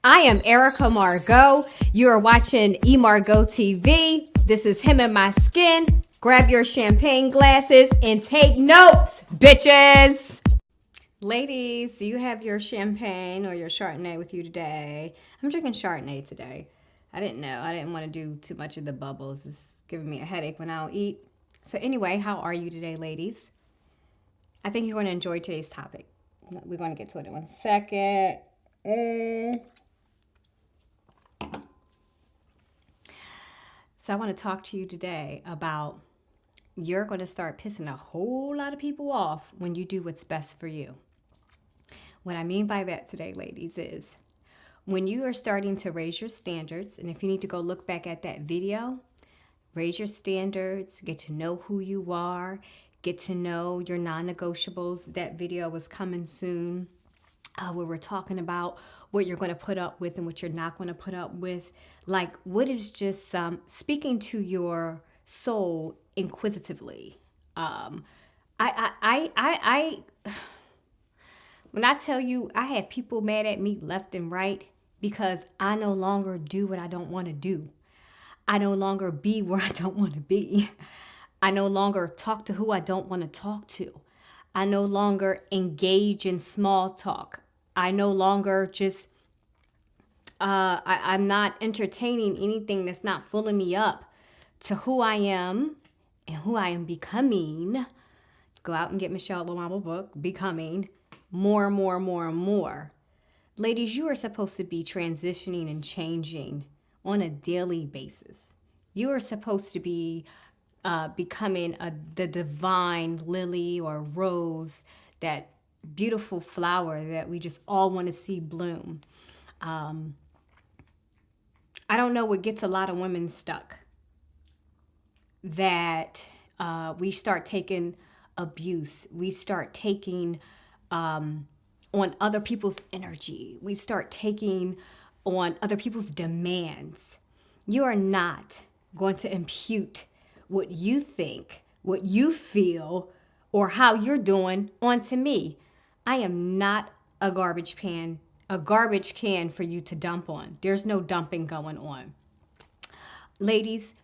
I am Erica Margot. You are watching eMargot TV. This is Him in My Skin. Grab your champagne glasses and take notes, bitches. Ladies, do you have your champagne or your Chardonnay with you today? I'm drinking Chardonnay today. I didn't know. I didn't want to do too much of the bubbles. It's giving me a headache when I don't eat. So anyway, how are you today, ladies? I think you're going to enjoy today's topic. We're going to get to it in 1 second. So I want to talk to you today about you're going to start pissing a whole lot of people off when you do what's best for you. What I mean by that today, ladies, is when you are starting to raise your standards, and if you need to go look back at that video, raise your standards, get to know who you are, get to know your non-negotiables. That video was coming soon. Where we're talking about what you're going to put up with and what you're not going to put up with. Like, what is just speaking to your soul inquisitively. When I tell you, I have people mad at me left and right because I no longer do what I don't want to do. I no longer be where I don't want to be. I no longer talk to who I don't want to talk to. I no longer engage in small talk. I no longer just, I'm not entertaining anything that's not filling me up to who I am and who I am becoming. Go out and get Michelle Obama book, Becoming, more and more and more and more. Ladies, you are supposed to be transitioning and changing on a daily basis. You are supposed to be becoming the divine lily or rose, that beautiful flower that we just all want to see bloom. I don't know what gets a lot of women stuck. That we start taking abuse. We start taking on other people's energy. We start taking on other people's demands. You are not going to impute what you think, what you feel, or how you're doing onto me. I am not a garbage can for you to dump on. There's no dumping going on. Ladies,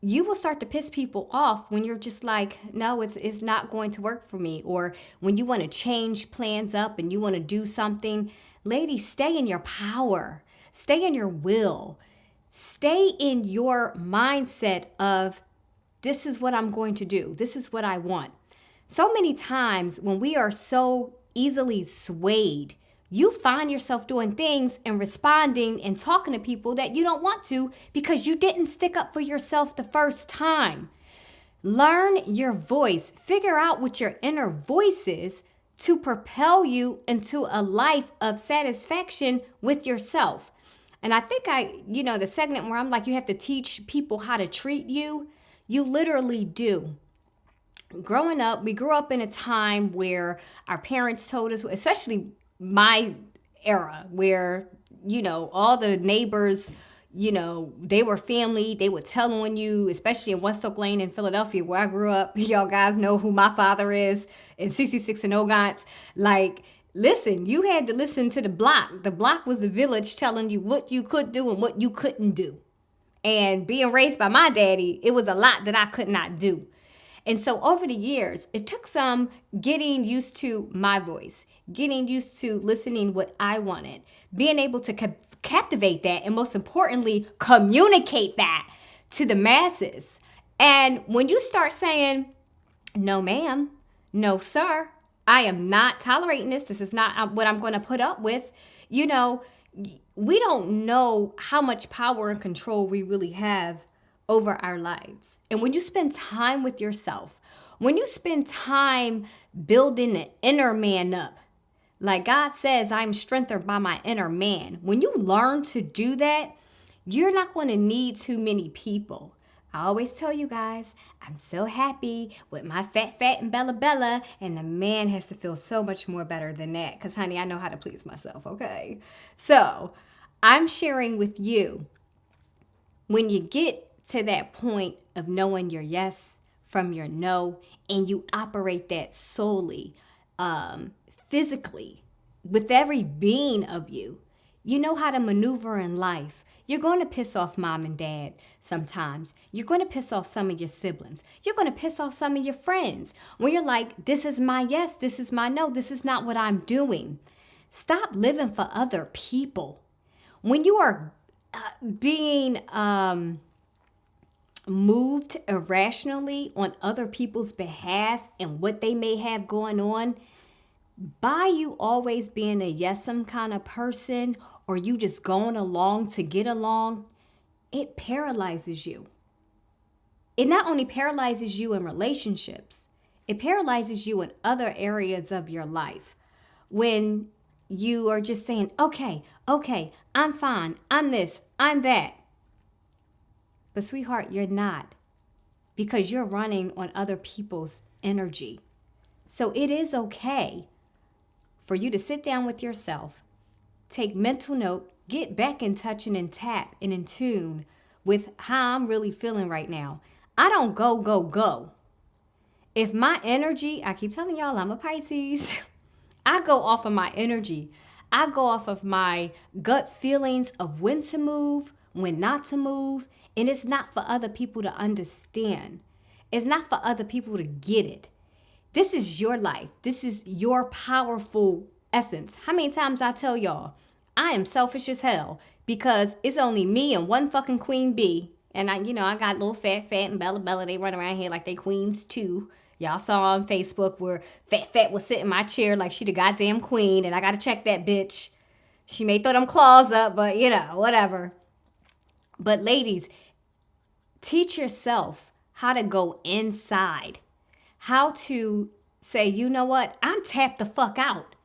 you will start to piss people off when you're just like, no, it's not going to work for me. Or when you want to change plans up and you want to do something. Ladies, stay in your power. Stay in your will. Stay in your mindset of, this is what I'm going to do. This is what I want. So many times when we are so easily swayed, you find yourself doing things and responding and talking to people that you don't want to because you didn't stick up for yourself the first time. Learn your voice. Figure out what your inner voice is to propel you into a life of satisfaction with yourself. And I think the segment where I'm like, you have to teach people how to treat you. You literally do. Growing up, we grew up in a time where our parents told us, especially my era, where, all the neighbors, they were family. They would tell on you, especially in West Oak Lane in Philadelphia, where I grew up. Y'all guys know who my father is, in 66 and Ogants. Like, listen, you had to listen to the block. The block was the village telling you what you could do and what you couldn't do. And being raised by my daddy, it was a lot that I could not do. And so over the years, it took some getting used to my voice, getting used to listening what I wanted, being able to captivate that, and most importantly, communicate that to the masses. And when you start saying, no, ma'am, no, sir, I am not tolerating this. This is not what I'm going to put up with. We don't know how much power and control we really have over our lives. And when you spend time with yourself, when you spend time building the inner man up, like God says, I'm strengthened by my inner man. When you learn to do that, you're not going to need too many people. I always tell you guys, I'm so happy with my fat and Bella, and the man has to feel so much more better than that. Because, honey, I know how to please myself, okay? So I'm sharing with you, when you get to that point of knowing your yes from your no, and you operate that solely, physically, with every being of you, You know how to maneuver in life. You're going to piss off mom and dad sometimes. You're going to piss off some of your siblings. You're going to piss off some of your friends when you're like, this is my yes, this is my no, this is not what I'm doing. Stop living for other people. When you are being moved irrationally on other people's behalf and what they may have going on, by you always being a yes'm kind of person, or you just going along to get along, it paralyzes you. It not only paralyzes you in relationships, it paralyzes you in other areas of your life. When you are just saying, okay, I'm fine, I'm this, I'm that. But sweetheart, you're not, because you're running on other people's energy. So it is okay for you to sit down with yourself, take mental note, get back in touch and in tap and in tune with how I'm really feeling right now. I don't go. If my energy, I keep telling y'all I'm a Pisces, I go off of my energy. I go off of my gut feelings of when to move, when not to move. And it's not for other people to understand. It's not for other people to get it. This is your life. This is your powerful essence. How many times I tell y'all, I am selfish as hell because it's only me and one fucking queen bee. And I got little fat and Bella. They run around here like they queens too. Y'all saw on Facebook where Fat was sitting in my chair like she the goddamn queen. And I got to check that bitch. She may throw them claws up, but whatever. But ladies, teach yourself how to go inside. How to say, you know what? I'm tapped the fuck out.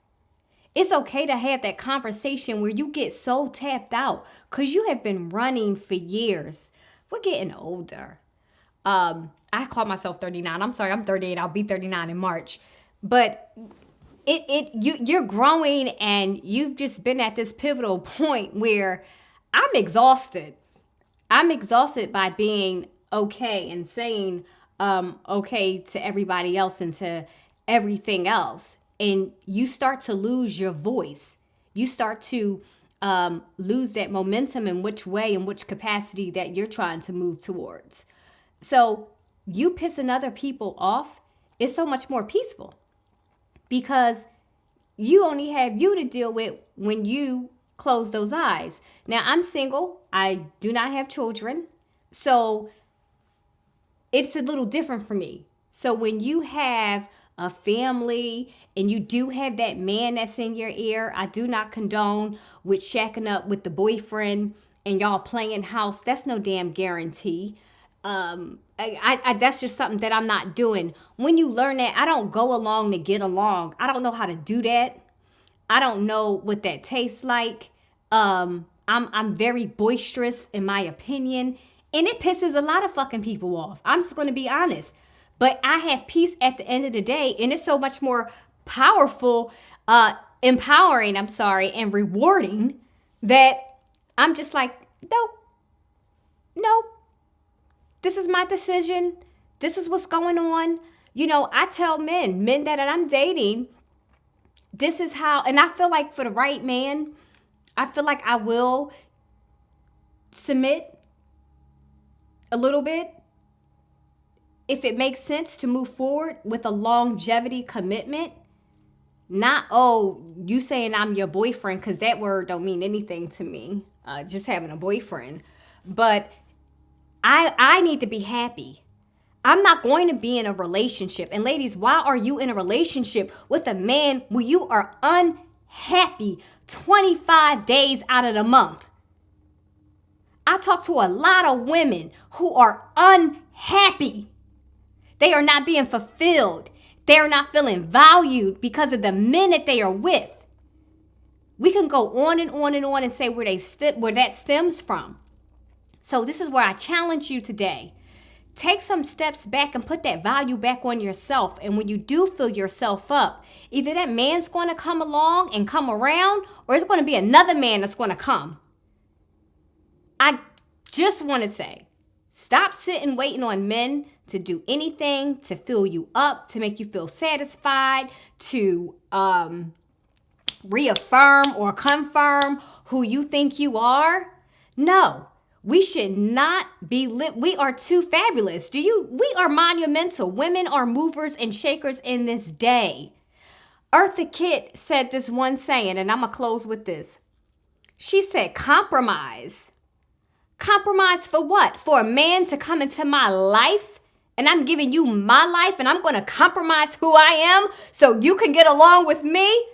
It's okay to have that conversation where you get so tapped out because you have been running for years. We're getting older. I call myself 39. I'm sorry, I'm 38. I'll be 39 in March. But you're growing and you've just been at this pivotal point where I'm exhausted. I'm exhausted by being okay and saying okay to everybody else and to everything else. And you start to lose your voice. You start to lose that momentum in which way, in which capacity that you're trying to move towards. So you pissing other people off is so much more peaceful because you only have you to deal with when you close those eyes. Now, I'm single. I do not have children. So it's a little different for me. So when you have a family and you do have that man that's in your ear, I do not condone with shacking up with the boyfriend and y'all playing house. That's no damn guarantee. That's just something that I'm not doing. When you learn that, I don't go along to get along. I don't know how to do that. I don't know what that tastes like. I'm very boisterous in my opinion, and it pisses a lot of fucking people off. I'm just going to be honest. But I have peace at the end of the day, and it's so much more powerful, empowering, and rewarding that I'm just like, nope. This is my decision. This is what's going on. I tell men that I'm dating, this is how, and I feel like for the right man, I feel like I will submit a little bit if it makes sense to move forward with a longevity commitment. Not, you saying I'm your boyfriend, because that word don't mean anything to me, just having a boyfriend. But I need to be happy. I'm not going to be in a relationship. And ladies, why are you in a relationship with a man where you are unhappy 25 days out of the month? I talk to a lot of women who are unhappy. They are not being fulfilled. They are not feeling valued because of the men that they are with. We can go on and on and on and say where that stems from. So this is where I challenge you today. Take some steps back and put that value back on yourself. And when you do fill yourself up, either that man's going to come along and come around, or it's going to be another man that's going to come. I just want to say, stop sitting waiting on men to do anything to fill you up, to make you feel satisfied, to reaffirm or confirm who you think you are. No, we should not be we are too fabulous. We are monumental. Women are movers and shakers in this day. Eartha Kitt said this one saying, and I'm going to close with this. She said, compromise. Compromise for what? For a man to come into my life and I'm giving you my life and I'm going to compromise who I am so you can get along with me?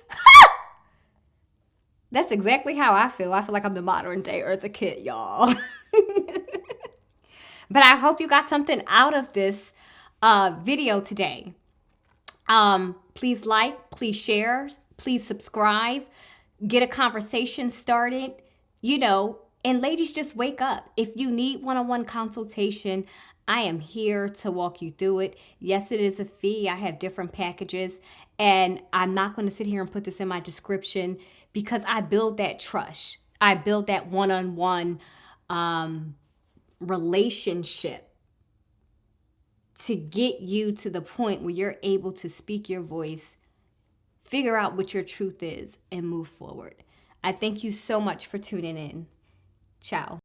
That's exactly how I feel. I feel like I'm the modern day Eartha Kitt, y'all. But I hope you got something out of this video today. Please like, please share, please subscribe, get a conversation started, and ladies, just wake up. If you need one-on-one consultation, I am here to walk you through it. Yes, it is a fee. I have different packages, and I'm not going to sit here and put this in my description because I build that trust. I build that one-on-one relationship to get you to the point where you're able to speak your voice, figure out what your truth is, and move forward. I thank you so much for tuning in. Ciao.